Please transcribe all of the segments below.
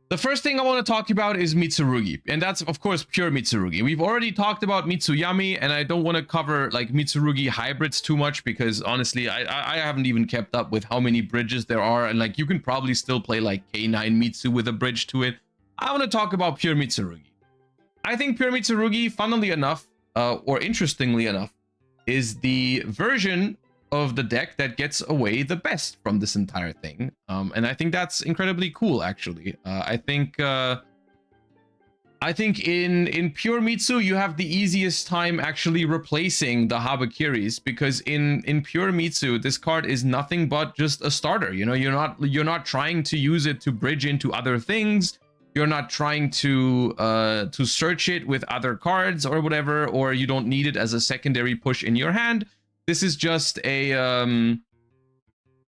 The first thing I want to talk about is Mitsurugi, and that's of course pure Mitsurugi. We've already talked about Mitsuyami, and I don't want to cover like Mitsurugi hybrids too much because honestly, I haven't even kept up with how many bridges there are, and like you can probably still play like K9 Mitsu with a bridge to it. I want to talk about pure Mitsurugi. I think pure Mitsurugi, funnily enough, or interestingly enough, is the version of the deck that gets away the best from this entire thing, and I think that's incredibly cool. Actually, I think in pure Mitsu you have the easiest time actually replacing the Habakiris, because in pure Mitsu this card is nothing but just a starter. You know, you're not trying to use it to bridge into other things. You're not trying to search it with other cards or whatever, or you don't need it as a secondary push in your hand. This is just a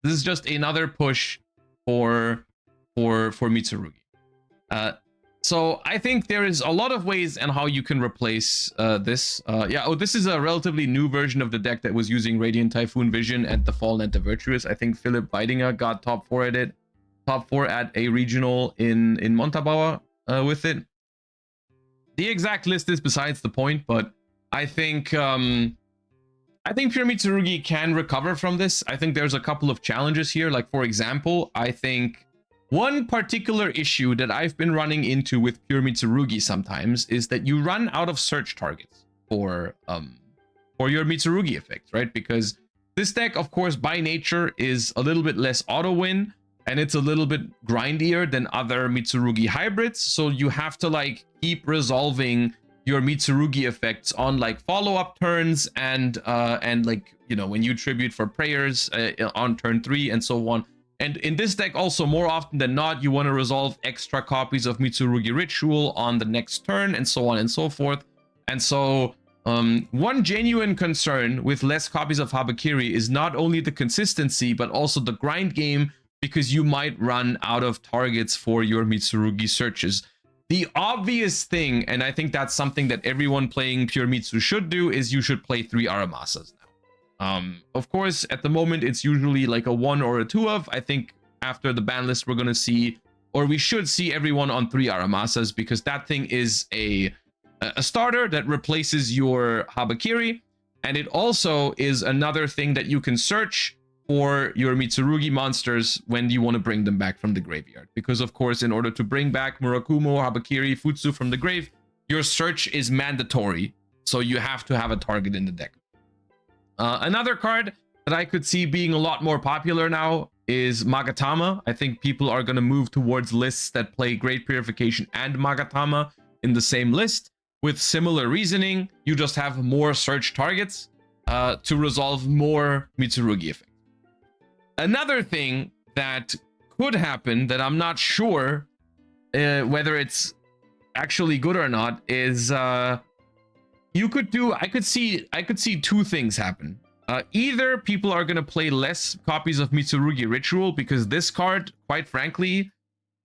another push for Mitsurugi. So I think there is a lot of ways and how you can replace this. This is a relatively new version of the deck that was using Radiant Typhoon Vision at the Fallen and the Virtuous. I think Philip Weidinger got top 4 at it. Top 4 at a regional in Montabaur with it. The exact list is besides the point, but I think pure Mitsurugi can recover from this. I think there's a couple of challenges here. Like, for example, I think one particular issue that I've been running into with pure Mitsurugi sometimes is that you run out of search targets for your Mitsurugi effects, right? Because this deck, of course, by nature is a little bit less auto win, and it's a little bit grindier than other Mitsurugi hybrids. So you have to like keep resolving your Mitsurugi effects on like follow-up turns and like, you know, when you tribute for prayers on turn 3 and so on. And in this deck also, more often than not, you want to resolve extra copies of Mitsurugi Ritual on the next turn and so on and so forth. And so one genuine concern with less copies of Habakiri is not only the consistency, but also the grind game, because you might run out of targets for your Mitsurugi searches. The obvious thing, and I think that's something that everyone playing pure Mitsu should do, is you should play 3 Aramasas now. Of course, at the moment, it's usually like a 1 or a 2 of. I think after the ban list, we're going to see, or we should see everyone on 3 Aramasas, because that thing is a starter that replaces your Habakiri, and it also is another thing that you can search for your Mitsurugi monsters when you want to bring them back from the graveyard. Because of course, in order to bring back Murakumo, Habakiri, Futsu from the grave, your search is mandatory. So you have to have a target in the deck. Another card that I could see being a lot more popular now is Magatama. I think people are going to move towards lists that play Great Purification and Magatama in the same list. With similar reasoning, you just have more search targets to resolve more Mitsurugi effects. Another thing that could happen that I'm not sure whether it's actually good or not is I could see 2 things happen. Either people are going to play less copies of Mitsurugi Ritual, because this card, quite frankly,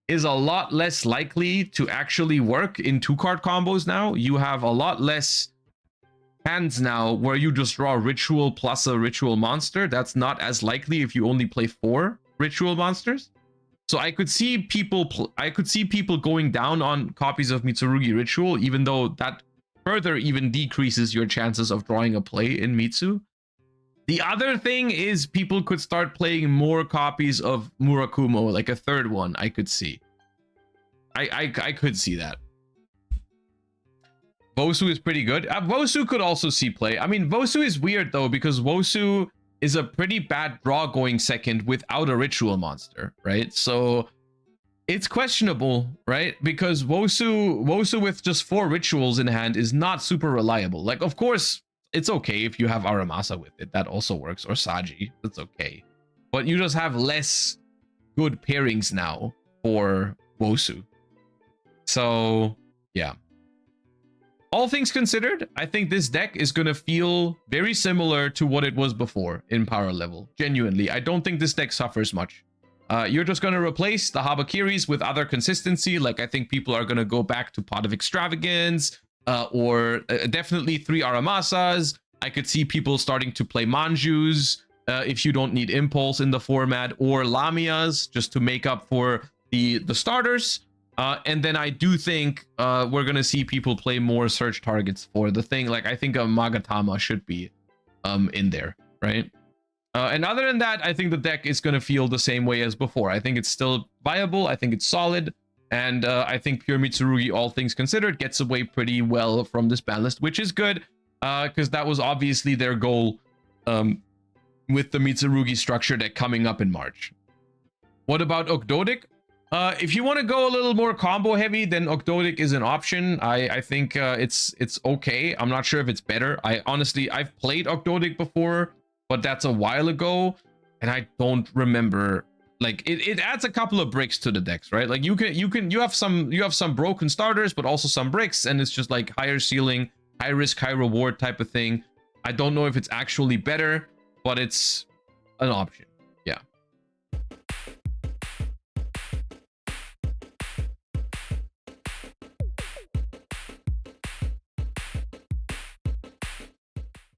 is a lot less likely to actually work in 2-card combos now. You have a lot less hands now where you just draw Ritual plus a Ritual monster. That's not as likely if you only play 4 Ritual monsters. So I could see people going down on copies of Mitsurugi Ritual, even though that further even decreases your chances of drawing a play in Mitsu. The other thing is people could start playing more copies of Murakumo, like a 3rd one. I could see. I could see that. Vosu is pretty good. Vosu could also see play. I mean, Vosu is weird though, because Vosu is a pretty bad draw going second without a ritual monster, right? So it's questionable, right? Because Vosu with just 4 rituals in hand is not super reliable. Like, of course, it's okay if you have Aramasa with it. That also works. Or Saji. That's okay. But you just have less good pairings now for Vosu. So, yeah. All things considered, I think this deck is going to feel very similar to what it was before in power level. Genuinely, I don't think this deck suffers much. You're just going to replace the Habakiris with other consistency. Like, I think people are going to go back to Pot of Extravagance, or definitely 3 Aramasas. I could see people starting to play Manjus if you don't need Impulse in the format, or Lamias just to make up for the starters. And then I do think we're gonna see people play more search targets for the thing. Like I think a Magatama should be in there, right? And other than that, I think the deck is gonna feel the same way as before. I think it's still viable. I think it's solid. And I think Pure Mitsurugi, all things considered, gets away pretty well from this ban list, which is good, because that was obviously their goal with the Mitsurugi structure deck coming up in March. What about Ogdoadic? If you want to go a little more combo heavy, then Ogdoadic is an option. I think it's okay. I'm not sure if it's better. I've played Ogdoadic before, but that's a while ago, and I don't remember. Like it adds a couple of bricks to the decks, right? Like you have some broken starters, but also some bricks, and it's just like higher ceiling, high risk, high reward type of thing. I don't know if it's actually better, but it's an option.